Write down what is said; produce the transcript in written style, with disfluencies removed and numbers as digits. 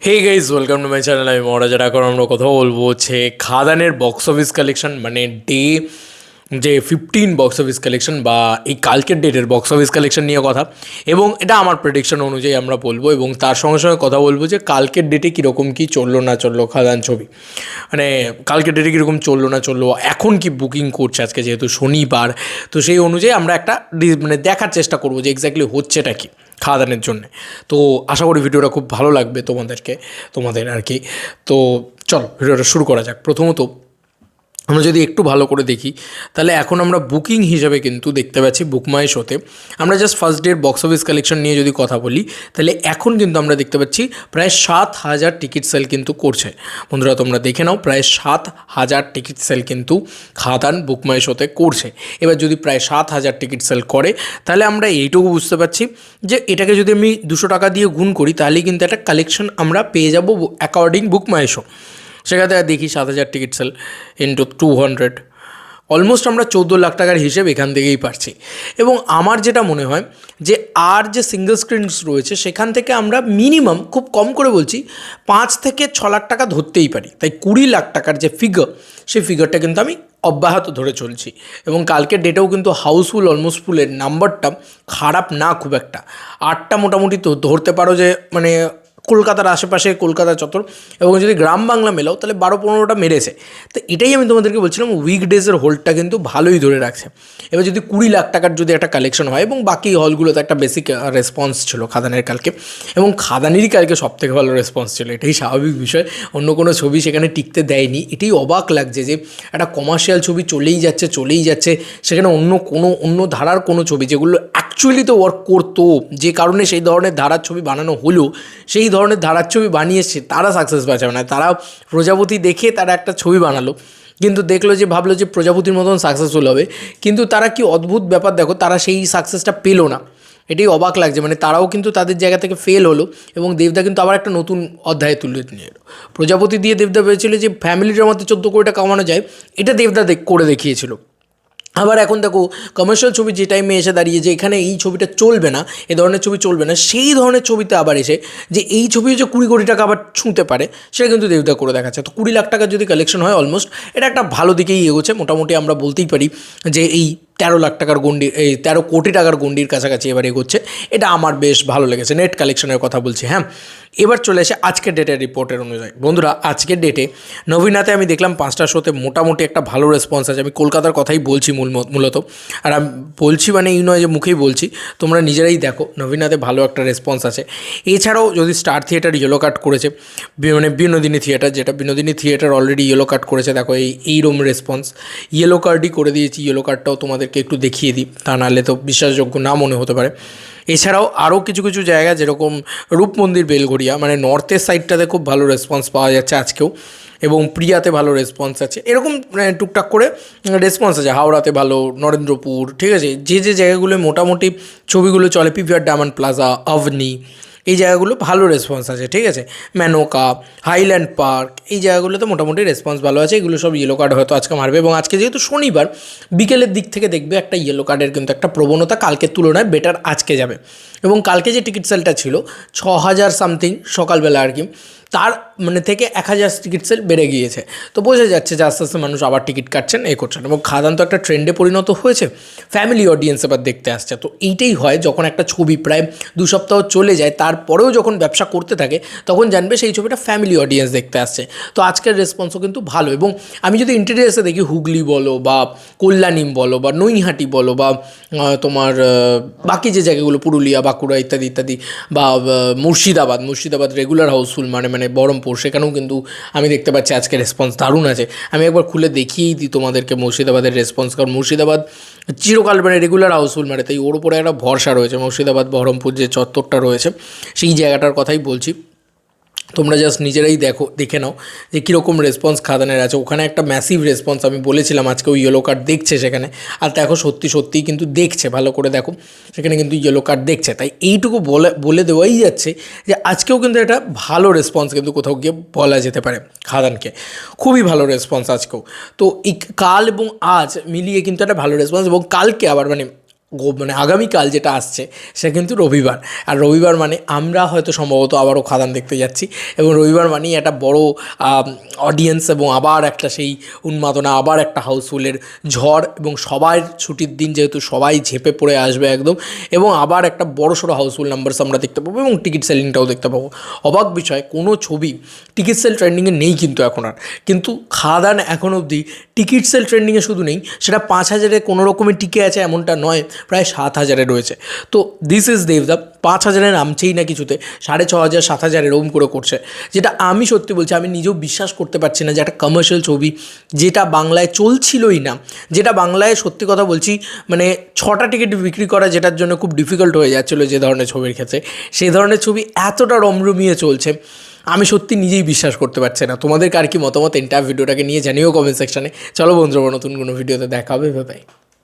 Hey guys welcome to my channel. আমি মহারাজা। এখন আমরা কথা বলবো হচ্ছে খাদানের বক্স অফিস কালেকশন, মানে ডে যে 15 বক্স অফিস কালেকশন বা এই কালকের ডেটের বক্স অফিস কালেকশন নিয়ে কথা, এবং এটা আমার প্রেডিকশন অনুযায়ী আমরা বলবো, এবং তার সঙ্গে সঙ্গে কথা বলবো যে কালকের ডেটে কীরকম কী চললো না চললো খাদান ছবি, মানে কালকের ডেটে কীরকম চললো না চললো, এখন কি বুকিং করছে আজকে যেহেতু শনিবার, তো সেই অনুযায়ী আমরা একটা মানে দেখার চেষ্টা করবো যে এক্স্যাক্টলি হচ্ছেটা কি খাদানের জন্যে। তো আশা করি ভিডিওটা খুব ভালো লাগবে তোমাদের আর কি। তো চল ভিডিওটা শুরু করা যাক। প্রথমত আমরা যদি একটু ভালো করে দেখি, তাহলে এখন আমরা বুকিং হিসাবে কিন্তু দেখতে পাচ্ছি বুক মাই শোতে আমরা জাস্ট ফার্স্ট ডের বক্স অফিস কালেকশন নিয়ে যদি কথা বলি, তাহলে এখন কিন্তু আমরা দেখতে পাচ্ছি প্রায় 7,000 টিকিট সেল কিন্তু করছে। বন্ধুরা তোমরা দেখে নাও, প্রায় 7,000 টিকিট সেল কিন্তু খাদান বুক মাই শোতে করছে। এবার যদি প্রায় 7,000 টিকিট সেল করে, তাহলে আমরা এইটুকু বুঝতে পারছি যে এটাকে যদি আমি 200 টাকা দিয়ে গুণ করি, তাহলে কিন্তু একটা কালেকশন আমরা পেয়ে যাবো অ্যাকর্ডিং বুক মাই শো। সেখানে দেখি 7,000 টিকিট সেল ইন্টু 200, অলমোস্ট আমরা 14 লাখ টাকার হিসেব এখান থেকেই পাচ্ছি। এবং আমার যেটা মনে হয় যে আর যে সিঙ্গল স্ক্রিনস রয়েছে সেখান থেকে আমরা মিনিমাম, খুব কম করে বলছি, 5 থেকে 6 লাখ টাকা ধরতেই পারি। তাই 20 লাখ টাকার যে ফিগার, সেই ফিগারটা কিন্তু আমি অব্যাহত ধরে চলছি। এবং কালকের ডেটেও কিন্তু হাউসফুল, অলমোস্ট ফুলের নাম্বারটা খারাপ না খুব একটা। 8টা মোটামুটি তো ধরতে পারো যে মানে কলকাতার আশেপাশে, কলকাতা চত্বর, এবং যদি গ্রাম বাংলা মেলাও তাহলে 12-15টা মেরেছে। তো এটাই আমি তোমাদেরকে বলছিলাম, উইকডেজের হোল্ডটা কিন্তু ভালোই ধরে রাখছে। এবার যদি 20 লাখ টাকার যদি একটা কালেকশন হয়, এবং বাকি হলগুলোতে একটা বেসিক রেসপন্স ছিল খাদানের কালকে, এবং খাদানেরই কালকে সবথেকে ভালো রেসপন্স ছিল, এটাই স্বাভাবিক বিষয়। অন্য কোনো ছবি সেখানে টিকতে দেয়নি। এটাই অবাক লাগছে যে একটা কমার্শিয়াল ছবি চলেই যাচ্ছে, সেখানে অন্য ধারার কোনো ছবি যেগুলো অ্যাকচুয়ালি তো ওয়ার্ক করতো, যে কারণে সেই ধরনের ধারার ছবি বানানো হলো, সেই ধরনের ধারার ছবি বানিয়েছে তারা সাকসেস পাচ্ছে না। তারা প্রজাপতি দেখে তারা একটা ছবি বানালো, কিন্তু দেখলো যে, ভাবলো যে প্রজাপতির মতন সাকসেসফুল হবে, কিন্তু তারা কি অদ্ভুত ব্যাপার দেখো, তারা সেই সাকসেসটা পেলো না। এটাই অবাক লাগছে, মানে তারাও কিন্তু তাদের জায়গা থেকে ফেল হলো, এবং দেবদা কিন্তু আবার একটা নতুন অধ্যায়ে তুলে নিয়ে এলো। প্রজাপতি দিয়ে দেবদা ভেবেছিল যে ফ্যামিলির মধ্যে 14 কোটি টাকা কামানো যায়, এটা দেবদা করে দেখিয়েছিল। আবার এখন দেখো কমার্শিয়াল ছবি যে টাইমে এসে দাঁড়িয়ে যে এখানে এই ছবিটা চলবে না, এ ধরনের ছবি চলবে না, সেই ধরনের ছবিতে আবার এসে যে এই ছবি যে 20 কোটি টাকা আবার ছুঁতে পারে, সেটা কিন্তু দেবদা করে দেখাচ্ছে। তো 20 লাখ টাকার যদি কালেকশন হয়, অলমোস্ট এটা একটা ভালো দিকেই এগোচ্ছে। মোটামুটি আমরা বলতেই পারি যে এই 13 লাখ টাকার গন্ডি, এই 13 কোটি টাকার গন্ডির কাছাকাছি এবার এগোচ্ছে। এটা আমার বেশ ভালো লেগেছে, নেট কালেকশনের কথা বলছি। হ্যাঁ, এবার চলে এসে আজকের ডেটের রিপোর্টের অনুযায়ী, বন্ধুরা আজকের ডেটে নবীনাতে আমি দেখলাম 5টা শোতে মোটামুটি একটা ভালো রেসপন্স আছে। আমি কলকাতার কথাই বলছি মূলত, আর আমি বলছি মানে এই নয় যে মুখেই বলছি, তোমরা নিজেরাই দেখো নবীনাতে ভালো একটা রেসপন্স আছে। এছাড়াও যদি স্টার থিয়েটার ইয়েলো কাট করেছে, মানে বিনোদিনী থিয়েটার, যেটা বিনোদিনী থিয়েটার অলরেডি ইয়েলো কাট করেছে, দেখো এইরকম রেসপন্স। ইয়েলো কার্ডই করে দিয়েছি, ইয়েলো কার্ডটাও তোমাদেরকে একটু দেখিয়ে দিই, তা নাহলে তো বিশ্বাসযোগ্য না মনে হতে পারে। এছাড়াও আরও কিছু কিছু জায়গা, যেরকম রূপমন্দির, বেলঘরিয়া, মানে নর্থের সাইডটাতে খুব ভালো রেসপন্স পাওয়া যাচ্ছে আজকেও, এবং প্রিয়াতে ভালো রেসপন্স আছে। এরকম টুকটাক করে রেসপন্স আছে, হাওড়াতে ভালো, নরেন্দ্রপুর, ঠিক আছে, যে জায়গাগুলো মোটামুটি ছবিগুলো চলে, পিভিআর ডায়মন্ড প্লাজা, অভনি, এই জায়গাগুলো ভালো রেসপন্স আছে, ঠিক আছে। ম্যানোকা, হাইল্যান্ড পার্ক, এই জায়গাগুলোতে মোটামুটি রেসপন্স ভালো আছে। এগুলো সব ইয়েলো কার্ড হয়তো আজকে মারবে, এবং আজকে যেহেতু শনিবার, বিকেলের দিক থেকে দেখবে একটা ইয়েলো কার্ডের কিন্তু একটা প্রবণতা কালকের তুলনায় বেটার আজকে যাবে। এবং কালকে যে টিকিট সেলটা ছিল 6,000 সামথিং সকালবেলা আর কি, তার মানে থেকে 1,000 টিকিট সেল বেড়ে গিয়েছে। তো বোঝা যাচ্ছে যে আস্তে আস্তে মানুষ আবার টিকিট কাটছেন, করছেন, এবং খাদান তো একটা ট্রেন্ডে পরিণত হয়েছে, ফ্যামিলি অডিয়েন্স এবার দেখতে আসছে। তো এইটাই হয়, যখন একটা ছবি প্রায় 2 সপ্তাহ চলে যায়, তারপরেও যখন ব্যবসা করতে থাকে, তখন জানবে সেই ছবিটা ফ্যামিলি অডিয়েন্স দেখতে আসছে। তো আজকের রেসপন্সও কিন্তু ভালো। এবং আমি যদি ইন্টেরিয়ার্সে দেখি, হুগলি বলো বা কল্যাণী বলো বা নৈহাটি বলো বা তোমার বাকি যে জায়গাগুলো, পুরুলিয়া, বাঁকুড়া ইত্যাদি ইত্যাদি, বা মুর্শিদাবাদ রেগুলার হাউসফুল, মানে বহরমপুর, সেখানেও কিন্তু আমি দেখতে পাচ্ছি আজকে রেসপন্স দারুণ আছে। আমি একবার খুলে দেখিয়েই দিই তোমাদেরকে মুর্শিদাবাদের রেসপন্স, কারণ মুর্শিদাবাদ চিরকাল মানে রেগুলার হাউসফুল, মানে তাই ওর উপরে একটা ভরসা রয়েছে। মুর্শিদাবাদ বহরমপুর যে চত্বরটা রয়েছে, সেই জায়গাটার কথাই বলছি। তোমরা জাস্ট নিজেরাই দেখে নাও যে কীরকম রেসপন্স খাদানের আছে। ওখানে একটা ম্যাসিভ রেসপন্স, আমি বলেছিলাম আজকে ওই ইয়েলো কার্ড দেখছে সেখানে, আর দেখো সত্যিই কিন্তু দেখছে, ভালো করে দেখো সেখানে কিন্তু ইয়েলো কার্ড দেখছে। তাই এইটুকু বলে দেওয়াই যাচ্ছে যে আজকেও কিন্তু একটা ভালো রেসপন্স কিন্তু কোথাও গিয়ে বলা যেতে পারে খাদানকে, খুবই ভালো রেসপন্স আজকেও। তো এই কাল এবং আজ মিলিয়ে কিন্তু একটা ভালো রেসপন্স, এবং কালকে আবার মানে মানে আগামীকাল যেটা আসছে সেটা কিন্তু রবিবার। আর রবিবার মানে আমরা হয়তো সম্ভবত আবারও খাদান দেখতে যাচ্ছি, এবং রবিবার মানেই একটা বড় অডিয়েন্স, এবং আবার একটা সেই উন্মাদনা, আবার একটা হাউসফুলের ঝড়, এবং সবার ছুটির দিন যেহেতু সবাই ঝেঁপে পড়ে আসবে একদম, এবং আবার একটা বড়সড় হাউসফুল নাম্বারস আমরা দেখতে পাবো, এবং টিকিট সেলিংটাও দেখতে পাবো। অবাক বিষয়, কোনো ছবি টিকিট সেল ট্রেন্ডিংয়ে নেই কিন্তু এখন আর, কিন্তু খাদান এখন অবধি টিকিট সেল ট্রেন্ডিংয়ে শুধু নেই, সেটা 5,000-এ কোনো রকমে টিকে আছে এমনটা নয়, প্রায় 7,000-এ রয়েছে। তো দিস ইজ দেবদা, 5,000-এ নামছেই না কিছুতে, 6,500 7,000 এরকম করে করছে, যেটা আমি সত্যি বলছি আমি নিজেও বিশ্বাস করতে পারছি না যে একটা কমার্শিয়াল ছবি যেটা বাংলায় চলছিলই না, যেটা বাংলায় সত্যি কথা বলছি মানে 6টা টিকিট বিক্রি করা যেটার জন্য খুব ডিফিকাল্ট হয়ে যাচ্ছিলো যে ধরনের ছবির ক্ষেত্রে, সেই ধরনের ছবি এতটা রমরমিয়ে চলছে, আমি সত্যি নিজেই বিশ্বাস করতে পারছি না। তোমাদের আর কি মতামত এন্টায়ার ভিডিওটাকে নিয়ে জানিও কমেন্ট সেকশানে। চলো বন্ধুরা, নতুন কোনো ভিডিওতে দেখা হবে, বাই বাই।